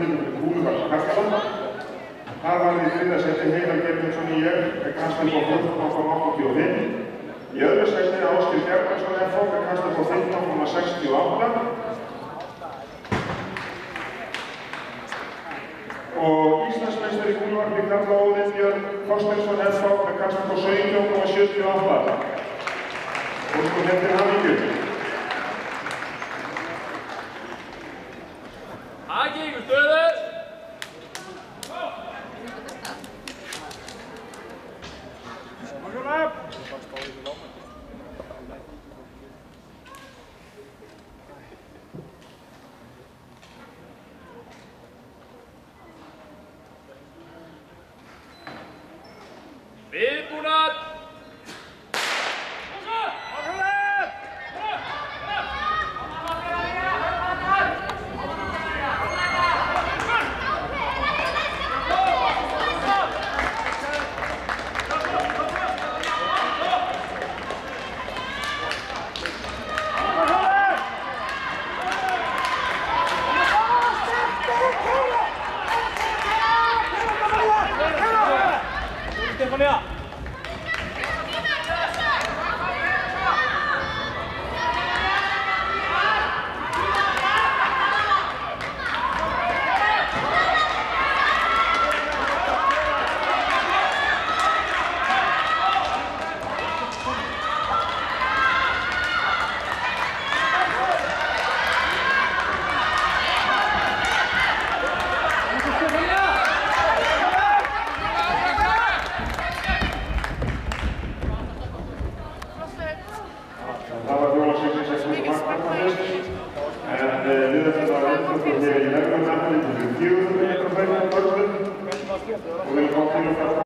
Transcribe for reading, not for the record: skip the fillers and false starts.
hamingju fyrir kúluvarp karla. Þar var í þriðja sæti Heiðar Geirmundsson í ég með kastið upp á 14,85. Í öðru sæti Ásgeir Bjarnason FH með kastið upp á 15,68. Og Íslandsmeistari í kúluvarpi karla Óðinn Björn Þorsteinsson FH með kastið upp á 17,78. Og sko til hamingju. Haki, ykkur stöður! Viðbúnað! Stefania! Það var fjóla 66 markmarkmann fyrst, en við ætlum að enda okkur hér í verðmannafnum fyrir 4.